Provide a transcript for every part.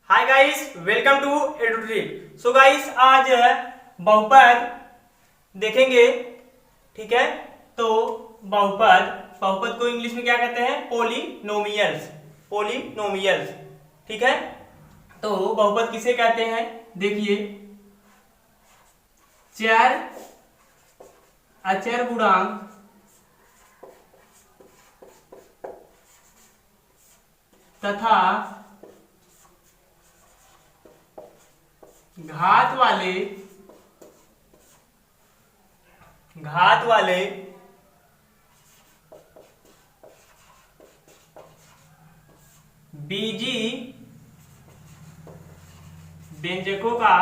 Hi guys, welcome to Edutrip. So guys, आज बहुपद देखेंगे। ठीक है, तो बहुपद को इंग्लिश में क्या कहते हैं? पोलिनोमियल्स। पोलिनोमियल्स, ठीक है। तो बहुपद किसे कहते हैं? देखिए, चर, अचर गुणांक तथा घात वाले बीजी व्यंजकों का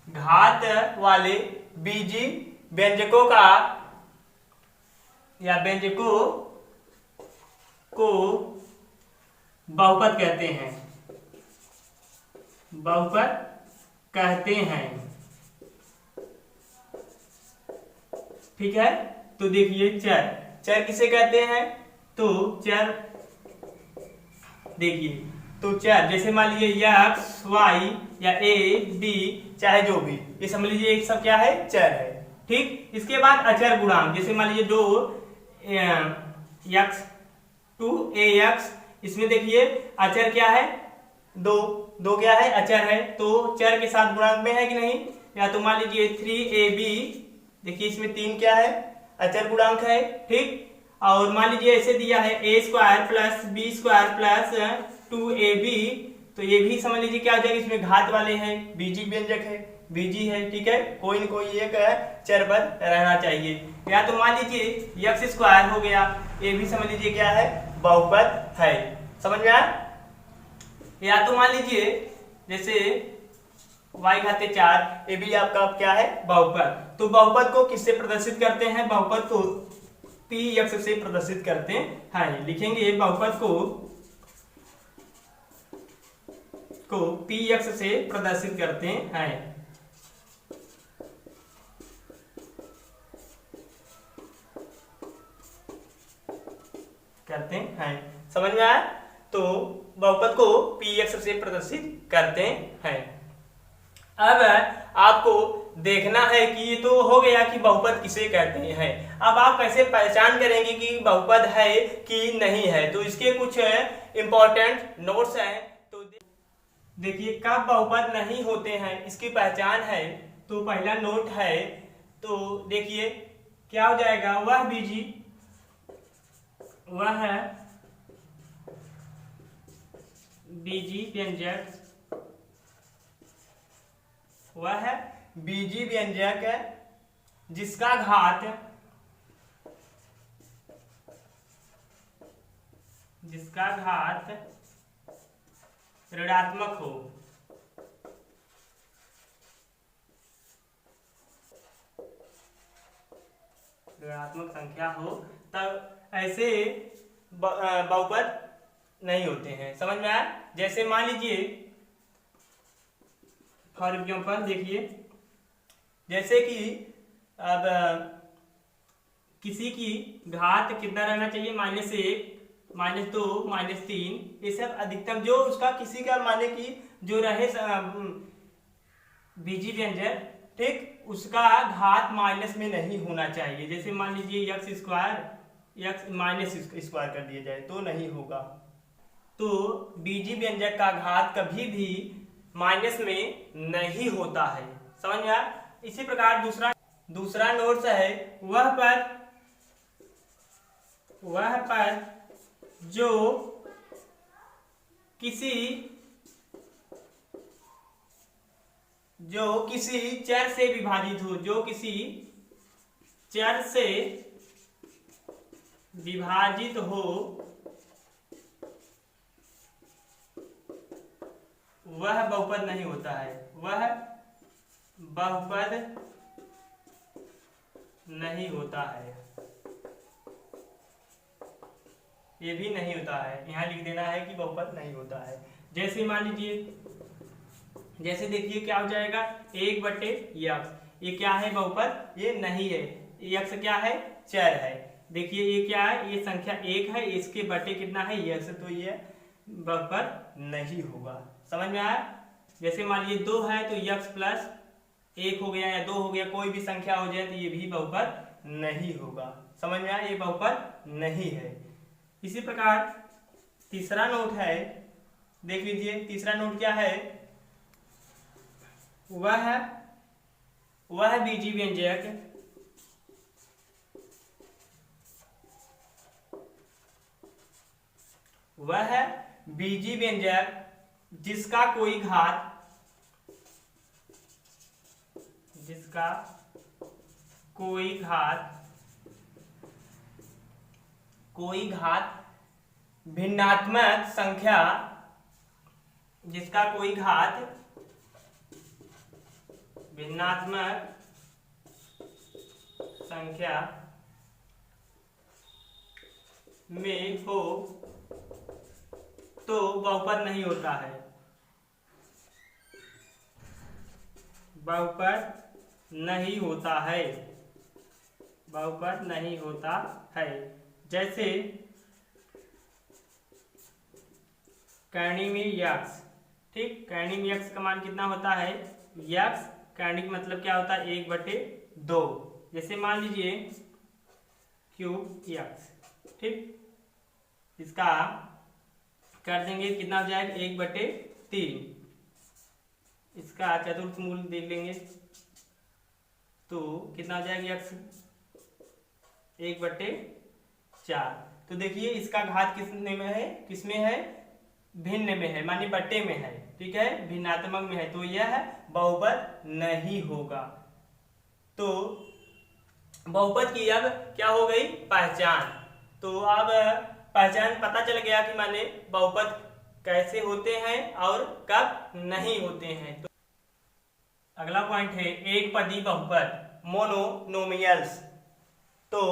घात वाले बीजी व्यंजकों का या व्यंजकों को बहुपद कहते हैं। बहुपद कहते हैं, ठीक है। तो देखिए, चर किसे कहते हैं? तो चर देखिए, तो चर जैसे मान लीजिए एक्स वाई या ए बी, चाहे जो भी, ये समझ लीजिए एक सब क्या है? चर है, ठीक। इसके बाद अचर गुणांक, जैसे मान लीजिए दो एक्स टू ए एक्स, इसमें देखिए अचर क्या है? दो क्या है? अचर है। तो चर के साथ गुणांक में है कि नहीं? या तो मान लीजिए 3ab, देखिए इसमें 3 क्या है? अचर गुणांक है, ठीक। और मान लीजिए ऐसे दिया है a square plus B square plus 2ab, तो ये भी समझ लीजिए क्या हो जाएगा? इसमें घात वाले हैं, बीजी व्यंजक है, बीजी है, ठीक है। कोई न कोई एक चर पद रहना चाहिए। या तो मान लीजिए एक्स स्क्वायर हो गया, ये भी समझ लीजिए क्या है? बहुपद है। समझ में आया? या तो मान लीजिए जैसे y घाते 4, ये भी आपका क्या है? बहुपद। तो बहुपद को किससे प्रदर्शित करते हैं? बहुपद को px से प्रदर्शित करते हैं। लिखेंगे बहुपद को px से प्रदर्शित करते हैं। समझ में आया? तो बहुपद को px से प्रदर्शित करते हैं। अब आपको देखना है कि ये तो हो गया कि बहुपद किसे कहते हैं। अब आप कैसे पहचान करेंगे कि बहुपद है कि नहीं है? तो इसके कुछ इंपॉर्टेंट नोट्स हैं। तो देखिए, कब बहुपद नहीं होते हैं इसकी पहचान है। तो पहला नोट है, तो देखिए क्या हो जाएगा? वह बीजी व्यंजक जिसका घात ऋणात्मक हो। ऋणात्मक संख्या हो, तब ऐसे बहुपद नहीं होते हैं। समझ में आया? जैसे मान लीजिए फॉर एग्जाम्पल, देखिए जैसे कि अब किसी की घात कितना रहना चाहिए? -1, -2, -3, ये सब अधिकतम जो उसका किसी का माने कि जो रहे बीजी व्यंजक, ठीक, उसका घात माइनस में नहीं होना चाहिए। जैसे मान लीजिए एक्स स्क्वायर कर दिया जाए तो नहीं होगा। तो बीजी व्यंजक का घात कभी भी माइनस में नहीं होता है। समझ में आया? इसी प्रकार दूसरा नोट्स है, वह पद जो किसी चर से विभाजित हो, जो किसी चर से विभाजित हो, वह बहुपद नहीं होता है। वह बहुपद नहीं होता है, ये भी नहीं होता है। यहां लिख देना है कि बहुपद नहीं होता है। जैसे मान लीजिए, जैसे देखिए क्या हो जाएगा? 1/x, ये क्या है? बहुपद ये नहीं है। x क्या है? चर है। देखिए ये क्या है? ये संख्या 1 है, इसके बटे कितना है? x, तो ये बहुपद नहीं होगा। समझ में आया? जैसे मान लीजिए 2 है तो x प्लस 1 हो गया या 2 हो गया, कोई भी संख्या हो जाए तो ये भी बहुपद नहीं होगा। समझ में आया? ये बहुपद नहीं है। इसी प्रकार तीसरा नोट है, देख लीजिए तीसरा नोट क्या है, वह बीजी व्यंजक वह बीजी व्यंजक जिसका कोई घात भिन्नात्मक संख्या, जिसका कोई घात भिन्नात्मक संख्या में हो तो बहुपद नहीं होता है। बहुपद नहीं होता है। बहुपद नहीं होता है। जैसे कर्ण में यक्स, ठीक, कर्ण में यक्स का मान कितना होता है, यक्स, कर्ण मतलब क्या होता है 1/2। जैसे मान लीजिए क्यूब यक्स, ठीक, इसका कर देंगे कितना हो जाएगा 1/3। इसका चतुर्थ मूल देख लेंगे तो कितना हो जाएगा x 1/4। तो देखिए इसका घात किसने में है, किसमें है, भिन्न में है, माने बट्टे में है, ठीक है, भिन्नात्मक में है, तो यह बहुपद नहीं होगा। तो बहुपद की अब क्या हो गई पहचान। तो अब पहचान पता चल गया कि माने बहुपद कैसे होते हैं और कब नहीं होते हैं। तो अगला पॉइंट है एक पदी बहुपद मोनोनोमियल्स। तो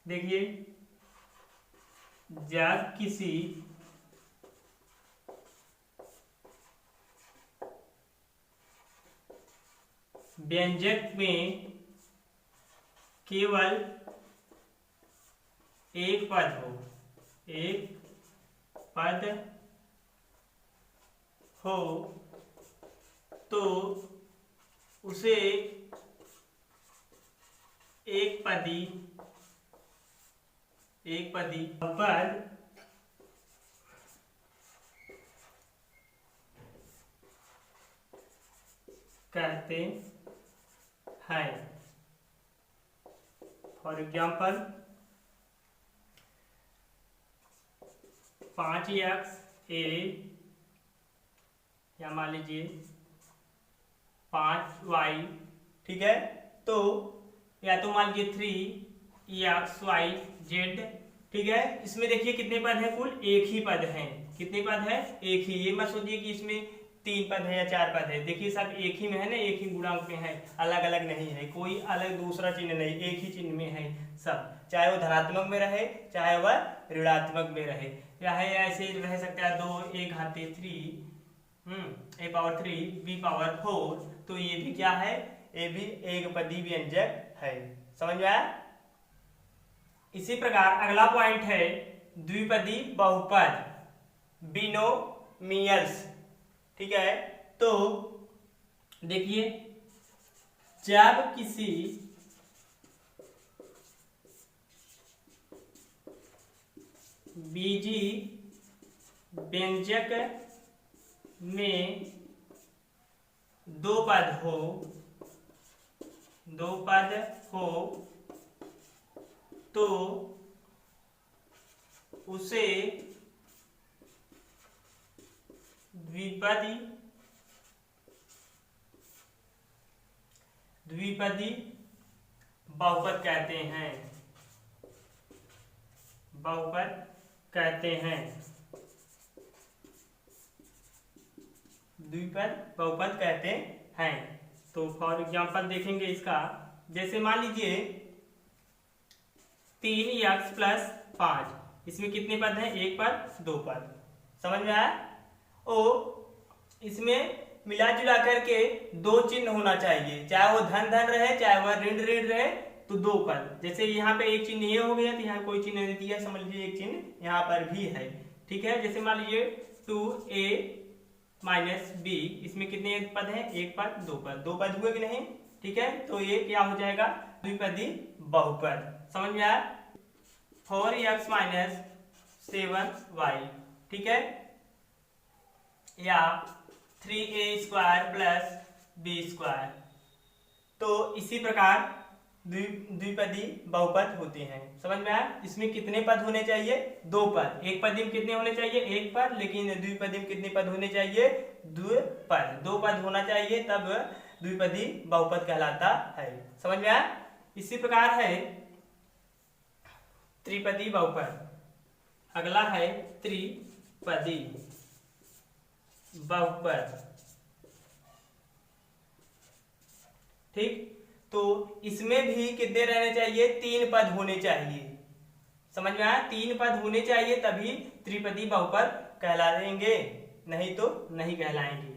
देखिए जब किसी व्यंजक में केवल एक पद हो, तो उसे एक पदी बहुपद कहते हैं। फॉर एग्जाम्पल 5x a या मान लीजिए 5y, ठीक है, तो या तो मान लीजिए 3xyz, ठीक है। इसमें देखिए कितने पद हैं, कुल एक ही पद हैं। कितने पद है, एक ही। ये मत सोचिए कि इसमें 3 पद है या 4 पद है, देखिए सब एक ही में है ना, एक ही गुणांक में है, अलग अलग नहीं है, कोई अलग दूसरा चिन्ह नहीं, एक ही चिन्ह में है सब, चाहे वो धनात्मक में रहे चाहे वह ऋणात्मक में रहे, चाहे ऐसे रह सकता है 2 a घात 3 a⁴ b⁴, तो ये भी क्या है, ये भी एक पदी व्यंजक है। समझ में आया? इसी प्रकार अगला पॉइंट है द्विपदी बहुपद बिनोमियल्स, ठीक है। तो देखिए जब किसी बीजी व्यंजक में 2 पद हो तो उसे द्विपदी बहुपद कहते हैं। बहुपद कहते हैं, द्विपद बहुपद कहते हैं। तो फॉर एग्जांपल देखेंगे इसका, जैसे मान लीजिए 3x + 5, इसमें कितने पद हैं, एक पद 2 पद। समझ में आया? ओ इसमें मिला जुला करके 2 चिन्ह होना चाहिए, चाहे वो धन धन रहे चाहे वह ऋण ऋण रहे, तो दो पद, जैसे यहाँ पे एक चिन्ह ये हो गया तो यहाँ कोई चिन्ह नहीं दिया, समझ लीजिए एक चिन्ह यहाँ पर भी है। ठीक है, जैसे मान लीजिए 2a माइनस बी, इसमें कितने पद हैं? एक पद, दो पद हुए कि नहीं? ठीक है, तो ये क्या हो जाएगा? द्विपदी बहुपद। समझ में आया? 4x माइनस 7y, ठीक है, या 3a square plus B square. तो इसी प्रकार द्विपदी बहुपद होते हैं। समझ में आया? इसमें कितने पद होने चाहिए? दो पद। एक पदी में कितने होने चाहिए? एक पद, लेकिन द्विपदी में कितने पद होने चाहिए? द्विपद, दो पद होना चाहिए, तब द्विपदी बहुपद कहलाता है। समझ में आया? इसी प्रकार है त्रिपदी बहुपद। अगला है त्रिपदी बहुपद। ठीक, तो इसमें भी कितने रहने चाहिए? तीन पद होने चाहिए। समझ में आया? तीन पद होने चाहिए तभी त्रिपदी बहुपद कहलाएंगे, नहीं तो नहीं कहलाएंगे।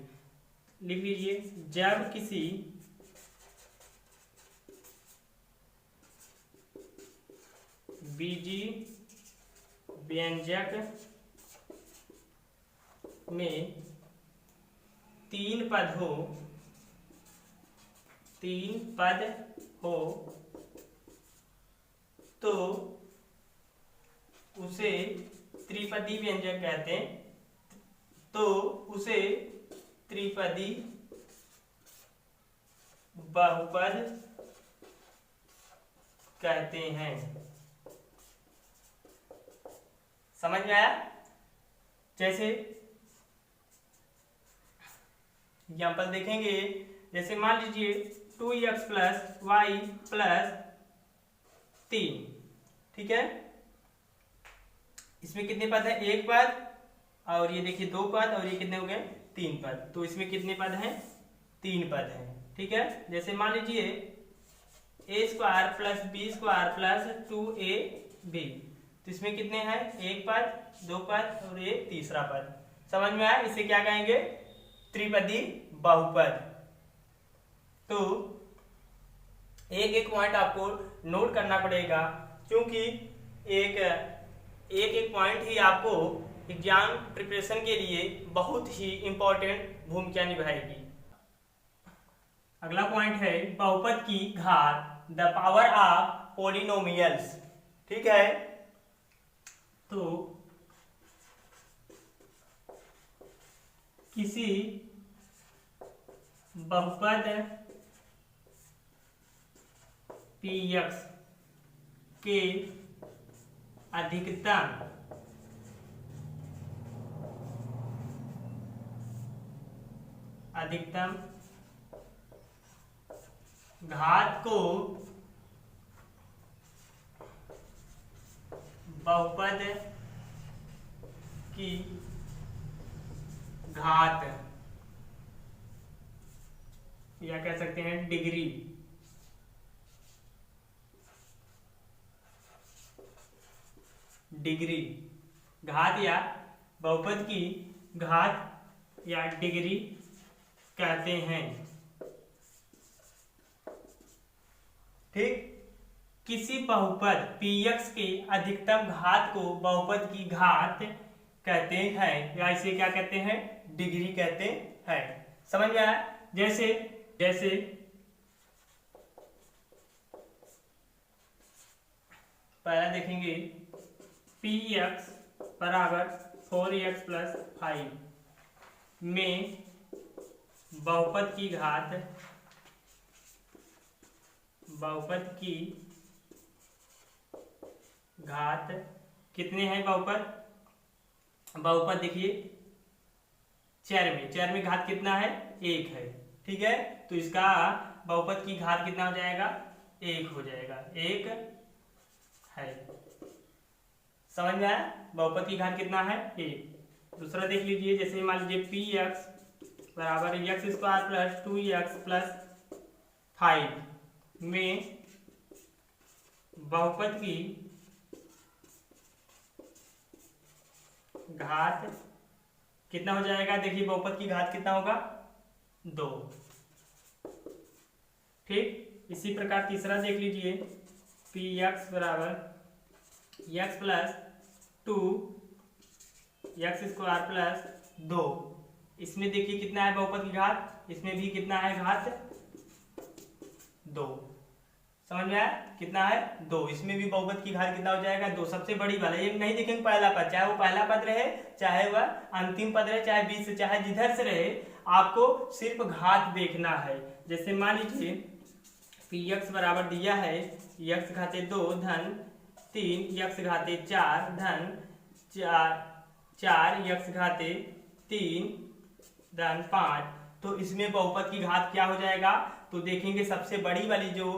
लिख लीजिए, जब किसी बीजी व्यंजक में तीन पद हो तो उसे त्रिपदी व्यंजक कहते हैं, तो उसे त्रिपदी बहुपद कहते हैं। समझ में आया? जैसे एग्जाम्पल देखेंगे, जैसे मान लीजिए 2x प्लस वाई प्लस 3, ठीक है, इसमें कितने पद है? एक पद, और ये देखिए दो पद, और ये कितने हो गए? तीन पद। तो इसमें कितने पद हैं? तीन पद हैं। ठीक है, जैसे मान लीजिए a square plus B square plus 2ab, तो इसमें कितने हैं? एक पद, दो पद, और ये तीसरा पद। समझ में आया? इसे क्या कहेंगे? त्रिपदी बहुपद। तो एक एक पॉइंट आपको नोट करना पड़ेगा, क्योंकि एक पॉइंट ही आपको एग्जाम प्रिपरेशन के लिए बहुत ही इंपॉर्टेंट भूमिका निभाएगी। अगला पॉइंट है बहुपद की घात, द पावर ऑफ पॉलिनोमियल्स। ठीक है, तो किसी बहुपद px के अधिकतम घात को बहुपद की घात, या कह सकते हैं डिग्री, घात या बहुपद की घात या डिग्री कहते हैं। ठीक, किसी बहुपद px के अधिकतम घात को बहुपद की घात कहते हैं, या इसे क्या कहते हैं? डिग्री कहते हैं। समझ में आया? जैसे पहला देखेंगे, px बराबर 4x प्लस 5 में बहुपद की घात कितने हैं? बहुपद देखिए चार में घात कितना है? एक है। ठीक है, तो इसका बहुपद की घात कितना हो जाएगा? एक हो जाएगा, एक है। समझ में आया? बहुपद की घात कितना है? एक। दूसरा देख लीजिए, जैसे मान लीजिए px बराबर x square plus 2x plus 5 में बहुपद की घात कितना हो जाएगा? देखिए बहुपद की घात कितना होगा? 2। ठीक, इसी प्रकार तीसरा देख लीजिए, पी एक्स बराबर x plus 2 x square plus 2। इसमें देखिए कितना है बहुपद की घात, इसमें भी कितना है घात 2। समझ में आया कितना है 2। इसमें भी बहुपद की घात कितना हो जाएगा 2। सबसे बड़ी वाला ये नहीं देखेंगे पहला पद, चाहे वो पहला पद रहे चाहे वह अंतिम पद रहे चाहे बीच से चाहे जिधर से रहे, आपको सिर्फ घात देखना है। जैसे मान लीजिए पी एक्स बराबर दिया है एक्स घाते 2 धन 3 एक्स घाते 4 धन 4 एक्स घाते 3 धन 5। तो इसमें बहुपद की घात क्या हो जाएगा, तो देखेंगे सबसे बड़ी वाली जो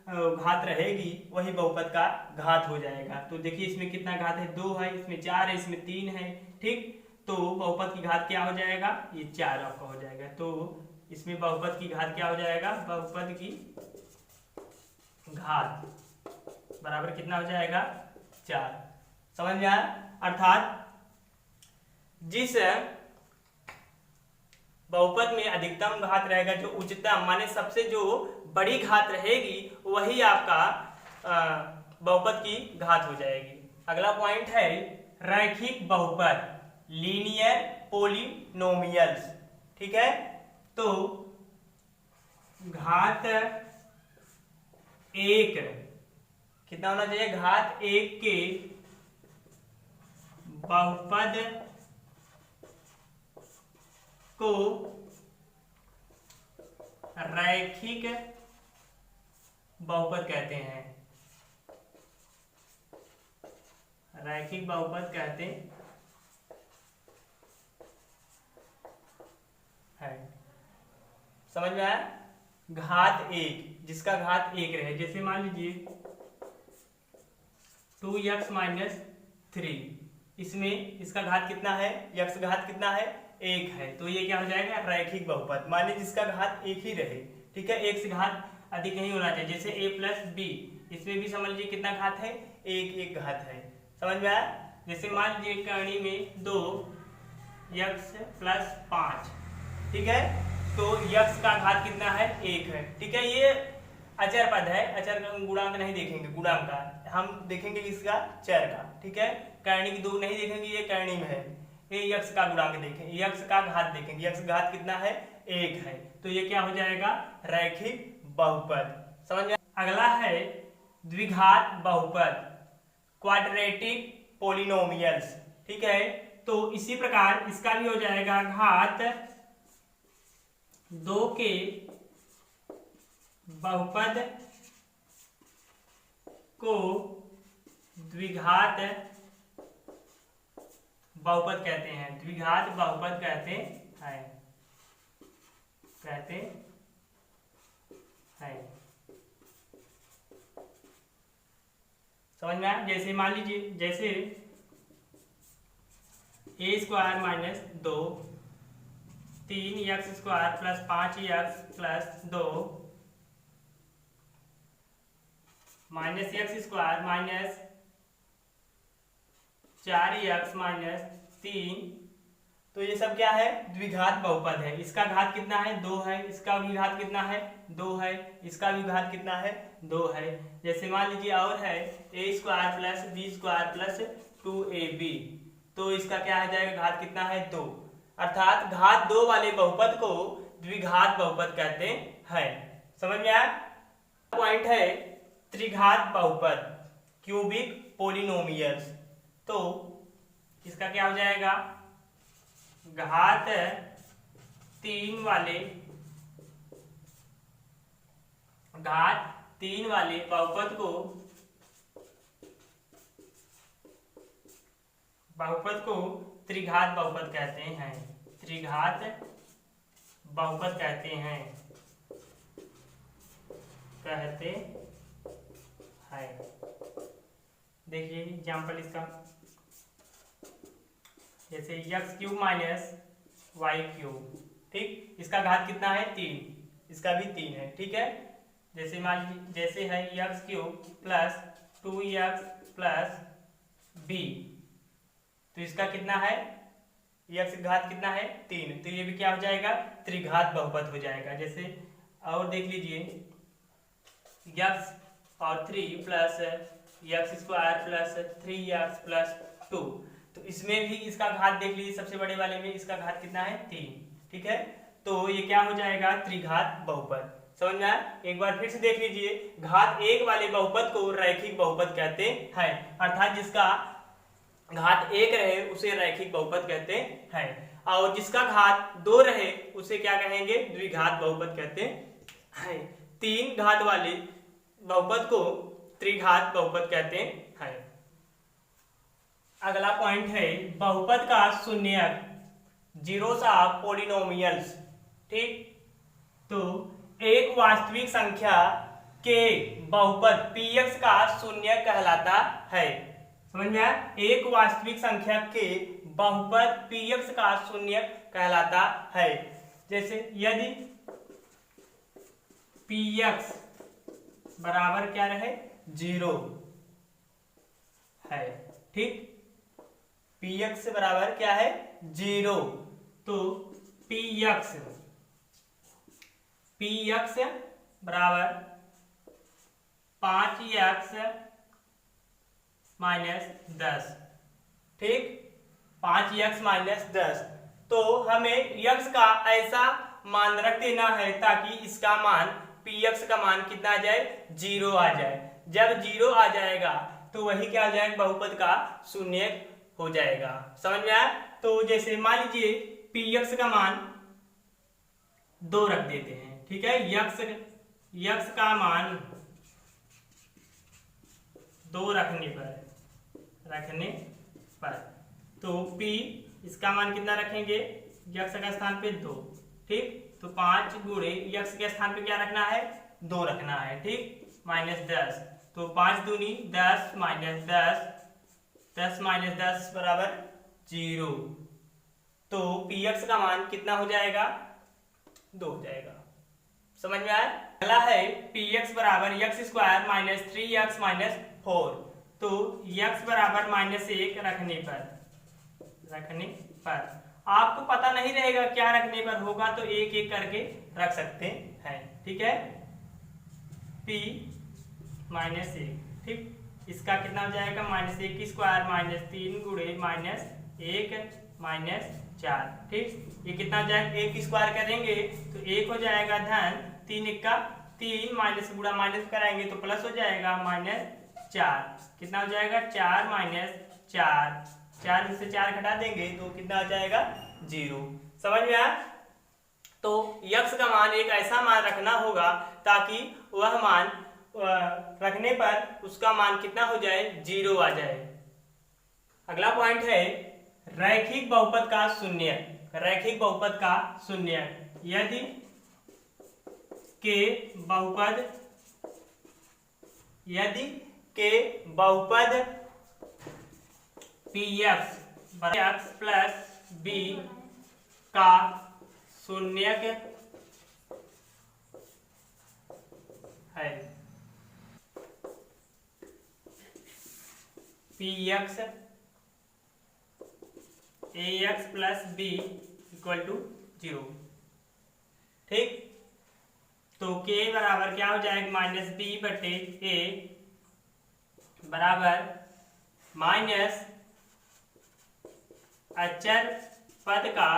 घात रहेगी वही बहुपद का घात हो जाएगा। तो देखिए इसमें कितना घात है 2 है, इसमें 4 है, इसमें 3 है, ठीक। तो बहुपद की घात क्या हो जाएगा, ये 4 आपका हो जाएगा। तो इसमें बहुपद की घात क्या हो जाएगा, बहुपद की घात बराबर कितना हो जाएगा 4। समझ में आया। अर्थात जिस बहुपद में अधिकतम घात रहेगा, जो उच्चतम माने सबसे जो बड़ी घात रहेगी वही आपका बहुपद की घात हो जाएगी। अगला पॉइंट है रैखिक बहुपद, लीनियर पोलिनोमियल्स, ठीक है। तो घात 1 कितना होना चाहिए, घात 1 के बहुपद को रैखिक बहुपद कहते हैं, रैखिक बहुपद कहते हैं। समझ में आया। घात 1 जिसका घात 1 रहे, जैसे मान लीजिए 2x माइनस 3, इसमें इसका घात कितना है, x घात कितना है 1 है, तो ये क्या हो जाएगा रैखिक बहुपद, माने जिसका घात 1 ही रहे, ठीक है। 1 से घात अधिक नहीं होना चाहिए। जैसे a प्लस बी, इसमें भी समझ लीजिए कितना घात है 1 घात है। समझ में आया। जैसे मान लीजिए कर्ण में 2x प्लस 5, ठीक है, तो x का घात कितना है 1 है, ठीक है। ये अचर पद है, अचर गुणांक नहीं देखेंगे, गुणांक का हम देखेंगे इसका चर का, ठीक है। कर्णी की 2 नहीं देखेंगे, ये कर्णी में है, ये x का गुणांक देखेंगे, x का घात देखेंगे, x घात कितना है 1 है, तो ये क्या हो जाएगा रैखिक बहुपद। समझ में। अगला है द्विघात बहुपद, क्वाड्रेटिक पोलिनोमियल्स, ठीक है। तो इसी प्रकार इसका भी हो जाएगा घात 2 के बहुपद को द्विघात बहुपद कहते हैं, द्विघात बहुपद कहते हैं, समझ में आया। जैसे मान लीजिए जैसे a square minus 2 3x square plus 5x plus 2 minus x square minus 4x minus 3, तो ये सब क्या है द्विघात बहुपद है। इसका घात कितना है 2 है, इसका भी घात कितना है 2 है, इसका भी घात कितना है 2 है। जैसे मान लीजिए और है a square plus b square plus 2ab, तो इसका क्या हो जाएगा घात कितना है 2। अर्थात घात 2 वाले बहुपद को द्विघात बहुपद कहते हैं। समझ में आया। पॉइंट है त्रिघात बहुपद, क्यूबिक पोलिनोमियल्स, तो इसका क्या हो जाएगा घात 3 वाले बहुपद को त्रिघात बहुपद कहते हैं, त्रिघात बहुपद कहते हैं। देखिए एग्जाम्पल इसका, जैसे X cube minus Y cube, ठीक, इसका घात कितना है 3, इसका भी 3 है, ठीक है। जैसे मान लीजिए जैसे है x cube plus 2x plus b, तो इसका कितना है x घात कितना है 3, तो ये भी क्या हो जाएगा त्रिघात बहुपद हो जाएगा। जैसे और देख लीजिए x और 3 plus x square plus 3x plus 2। तो इसमें भी इसका घात देख लीजिए, सबसे बड़े वाले में इसका घात कितना है 3। ठीक है, तो ये क्या हो जाएगा त्रिघात बहुपद। समझ में आया? एक बार फिर से देख लीजिए, घात 1 वाले बहुपद को रैखिक बहुपद कहते हैं, अर्थात जिसका घात 1 रहे उसे रैखिक बहुपद कहते हैं, और जिसका घात 2 रहे उसे क्या कहेंगे द्विघात बहुपद कहते हैं। 3 घात वाले बहुपद को त्रिघात बहुपद कहते हैं। अगला पॉइंट है बहुपद का शून्यक, जीरोस ऑफ पॉलिनोमियल्स। ठीक, तो एक वास्तविक संख्या के बहुपद px का शून्यक कहलाता है। समझ में आया? एक वास्तविक संख्या के बहुपद px का शून्यक कहलाता है। जैसे यदि px बराबर क्या रहे 0 है, ठीक, px बराबर क्या है 0, तो px बराबर 5x माइनस 10। ठीक, 5x माइनस 10। तो हमें x का ऐसा मान रख देना है ताकि इसका मान px का मान कितना आ जाए 0 आ जाए। जब 0 आ जाएगा तो वही क्या हो जाएगा बहुपद का शून्यक हो जाएगा। समझ में आया? तो जैसे मान लीजिए px का मान 2 रख देते हैं। ठीक है, यक्स का मान 2 रखने पर तो p इसका मान कितना रखेंगे यक्स का स्थान पे 2। ठीक, तो 5 गुणे यक्स के स्थान पे क्या रखना है 2 रखना है। ठीक, माइनस 10, तो 5 दूनी 10 माइनस 10, 10 माइनस 10 बराबर 0। तो px का मान कितना हो जाएगा 2 हो जाएगा। समझ में आया? अगला है px बराबर x square minus 3x minus 4। तो x बराबर -1 रखने पर आपको पता नहीं रहेगा क्या रखने पर होगा, तो एक एक करके रख सकते हैं। ठीक है, p -1। ठीक, इसका कितना हो जाएगा -1 स्क्वायर माइनस 3 गुणे -1 माइनस 4। ठीक, ये कितना हो जाएगा 1 स्क्वायर करेंगे तो 1 हो जाएगा धन 3 1 का 3 माइनस गुणा माइनस कराएंगे तो प्लस हो जाएगा -4। कितना हो जाएगा 4 माइनस 4, 4 में से 4 घटा देंगे तो कितना हो जाएगा 0। समझ में आया? तो यक्स का मान एक ऐसा मान रखना होगा ताकि वह मान रखने पर उसका मान कितना हो जाए 0 आ जाए। अगला पॉइंट है रैखिक बहुपद का शून्यक। रैखिक बहुपद का शून्यक, यदि के बहुपद px प्लस b का शून्यक है। px ax plus b equal to 0। ठीक, तो k बराबर क्या हो जाएगा -b बटे a बराबर माइनस अचर पद का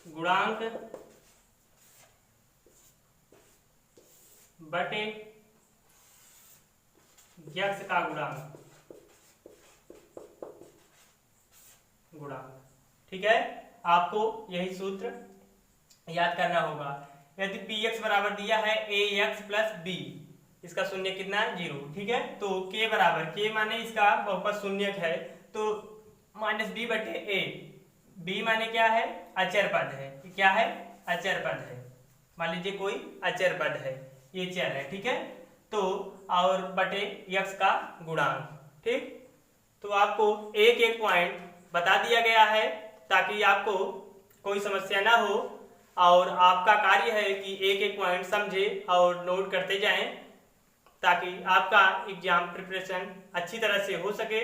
गुणांक बटे यक्स का गुणांक। ठीक है, आपको यही सूत्र याद करना होगा। यदि px बराबर दिया है ax प्लस b, इसका शून्य कितना है 0। ठीक है, तो k बराबर k माने इसका बहुपद शून्यक है तो -b बटे a, b माने क्या है अचर पद है। क्या है अचर पद है, मान लीजिए कोई अचर पद है, ये चर है। ठीक है, तो और बटे यक्स का गुणांक। ठीक, तो आपको एक एक पॉइंट बता दिया गया है ताकि आपको कोई समस्या ना हो, और आपका कार्य है कि एक एक पॉइंट समझे और नोट करते जाएं ताकि आपका एग्जाम प्रिपरेशन अच्छी तरह से हो सके।